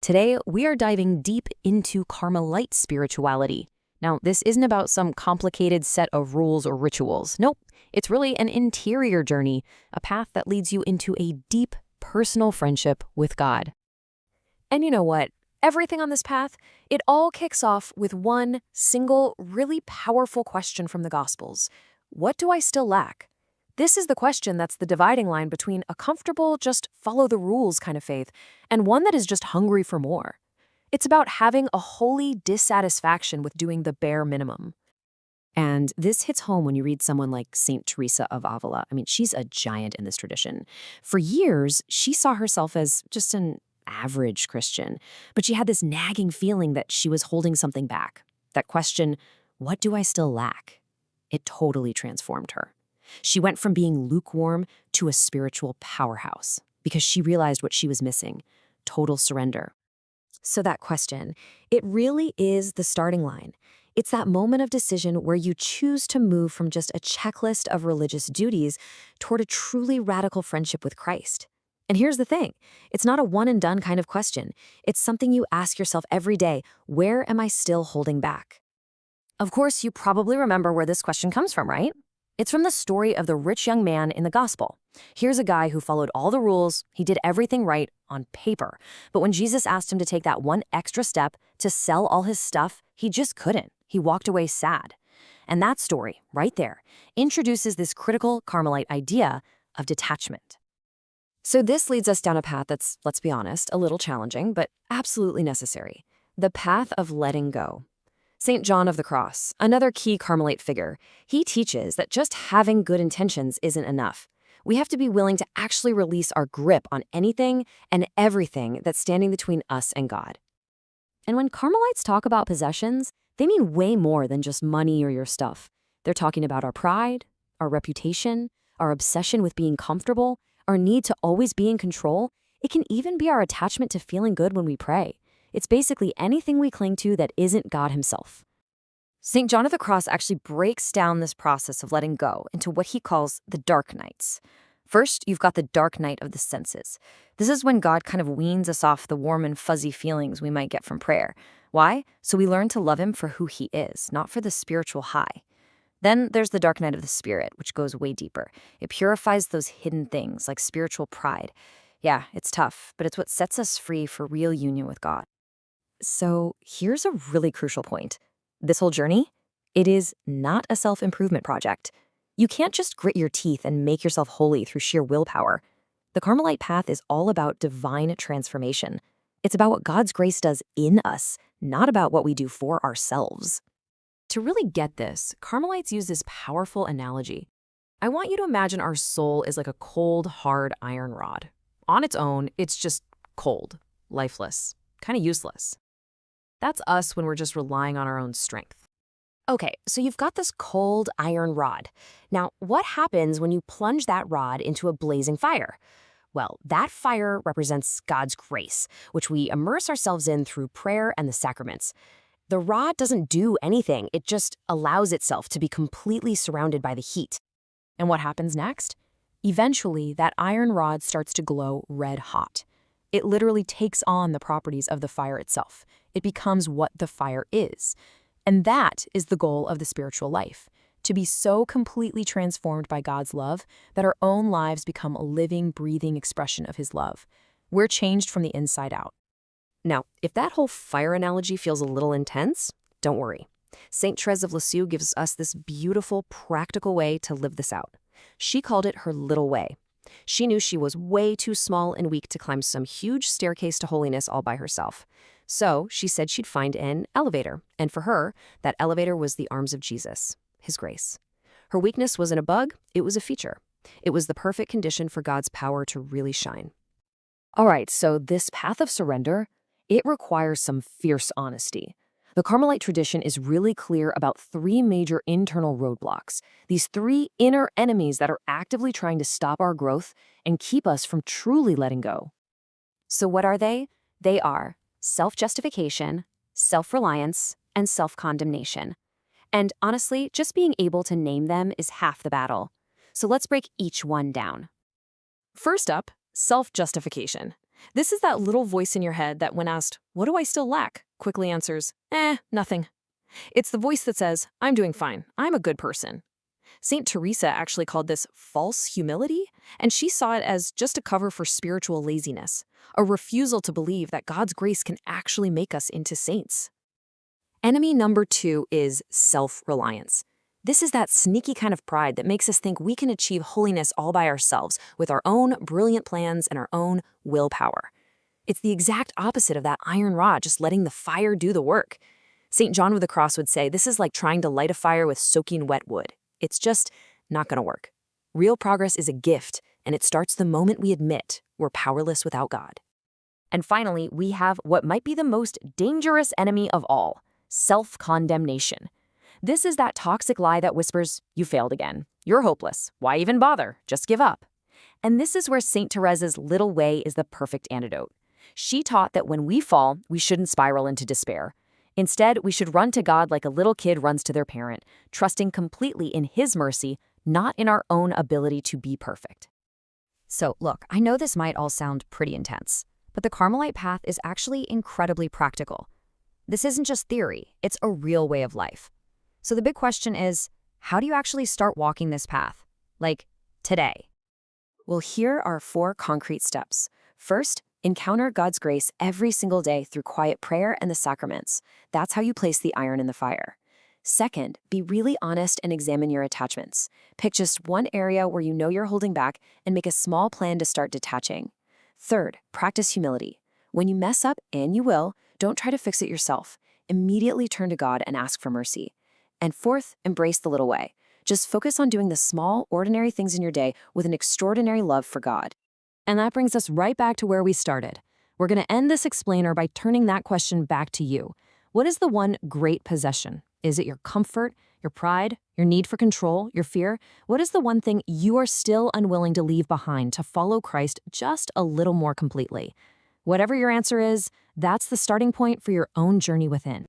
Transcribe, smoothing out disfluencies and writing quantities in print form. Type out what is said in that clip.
Today, we are diving deep into Carmelite spirituality. Now, this isn't about some complicated set of rules or rituals. Nope, it's really an interior journey, a path that leads you into a deep personal friendship with God. And you know what? Everything on this path, it all kicks off with one single, really powerful question from the Gospels. What do I still lack? This is the question that's the dividing line between a comfortable, just follow the rules kind of faith and one that is just hungry for more. It's about having a holy dissatisfaction with doing the bare minimum. And this hits home when you read someone like St. Teresa of Avila. I mean, she's a giant in this tradition. For years, she saw herself as just an average Christian, but she had this nagging feeling that she was holding something back. That question, what do I still lack? It totally transformed her. She went from being lukewarm to a spiritual powerhouse because she realized what she was missing: total surrender. So that question, it really is the starting line. It's that moment of decision where you choose to move from just a checklist of religious duties toward a truly radical friendship with Christ. And here's the thing, it's not a one and done kind of question. It's something you ask yourself every day: where am I still holding back? Of course, you probably remember where this question comes from, right? It's from the story of the rich young man in the gospel. Here's a guy who followed all the rules, he did everything right on paper. But when Jesus asked him to take that one extra step to sell all his stuff, he just couldn't. He walked away sad. And that story, right there, introduces this critical Carmelite idea of detachment. So this leads us down a path that's, let's be honest, a little challenging, but absolutely necessary. The path of letting go. St. John of the Cross, another key Carmelite figure, he teaches that just having good intentions isn't enough. We have to be willing to actually release our grip on anything and everything that's standing between us and God. And when Carmelites talk about possessions, they mean way more than just money or your stuff. They're talking about our pride, our reputation, our obsession with being comfortable, our need to always be in control. It can even be our attachment to feeling good when we pray. It's basically anything we cling to that isn't God himself. St. John of the Cross actually breaks down this process of letting go into what he calls the dark nights. First, you've got the dark night of the senses. This is when God kind of weans us off the warm and fuzzy feelings we might get from prayer. Why? So we learn to love him for who he is, not for the spiritual high. Then there's the dark night of the spirit, which goes way deeper. It purifies those hidden things like spiritual pride. Yeah, it's tough, but it's what sets us free for real union with God. So here's a really crucial point. This whole journey, it is not a self-improvement project. You can't just grit your teeth and make yourself holy through sheer willpower. The Carmelite path is all about divine transformation. It's about what God's grace does in us, not about what we do for ourselves. To really get this, Carmelites use this powerful analogy. I want you to imagine our soul is like a cold, hard iron rod. On its own, it's just cold, lifeless, kind of useless. That's us when we're just relying on our own strength. Okay, so you've got this cold iron rod. Now, what happens when you plunge that rod into a blazing fire? Well, that fire represents God's grace, which we immerse ourselves in through prayer and the sacraments. The rod doesn't do anything, it just allows itself to be completely surrounded by the heat. And what happens next? Eventually, that iron rod starts to glow red hot. It literally takes on the properties of the fire itself. It becomes what the fire is. And that is the goal of the spiritual life, to be so completely transformed by God's love that our own lives become a living, breathing expression of his love. We're changed from the inside out. Now, if that whole fire analogy feels a little intense, don't worry. St. Therese of Lisieux gives us this beautiful, practical way to live this out. She called it her little way. She knew she was way too small and weak to climb some huge staircase to holiness all by herself. So she said she'd find an elevator, and for her, that elevator was the arms of Jesus, his grace. Her weakness wasn't a bug, it was a feature. It was the perfect condition for God's power to really shine. All right, so this path of surrender, it requires some fierce honesty. The Carmelite tradition is really clear about three major internal roadblocks, these three inner enemies that are actively trying to stop our growth and keep us from truly letting go. So what are they? They are self-justification, self-reliance, and self-condemnation. And honestly, just being able to name them is half the battle. So let's break each one down. First up, self-justification. This is that little voice in your head that when asked, "What do I still lack?" quickly answers, nothing. It's the voice that says, "I'm doing fine. I'm a good person." St. Teresa actually called this false humility, and she saw it as just a cover for spiritual laziness, a refusal to believe that God's grace can actually make us into saints. Enemy number 2 is self-reliance. This is that sneaky kind of pride that makes us think we can achieve holiness all by ourselves with our own brilliant plans and our own willpower. It's the exact opposite of that iron rod just letting the fire do the work. St. John of the Cross would say this is like trying to light a fire with soaking wet wood. It's just not going to work. Real progress is a gift, and it starts the moment we admit we're powerless without God. And finally, we have what might be the most dangerous enemy of all, self-condemnation. This is that toxic lie that whispers, "You failed again. You're hopeless. Why even bother? Just give up." And this is where St. Teresa's little way is the perfect antidote. She taught that when we fall, we shouldn't spiral into despair. Instead, we should run to God like a little kid runs to their parent, trusting completely in His mercy, not in our own ability to be perfect. So, look, I know this might all sound pretty intense, but the Carmelite path is actually incredibly practical. This isn't just theory, it's a real way of life. So the big question is, how do you actually start walking this path? Like, today. Well, here are 4 concrete steps. First, encounter God's grace every single day through quiet prayer and the sacraments. That's how you place the iron in the fire. Second, be really honest and examine your attachments. Pick just one area where you know you're holding back and make a small plan to start detaching. Third, practice humility. When you mess up, and you will, don't try to fix it yourself. Immediately turn to God and ask for mercy. And fourth, embrace the little way. Just focus on doing the small, ordinary things in your day with an extraordinary love for God. And that brings us right back to where we started. We're going to end this explainer by turning that question back to you. What is the one great possession? Is it your comfort, your pride, your need for control, your fear? What is the one thing you are still unwilling to leave behind to follow Christ just a little more completely? Whatever your answer is, that's the starting point for your own journey within.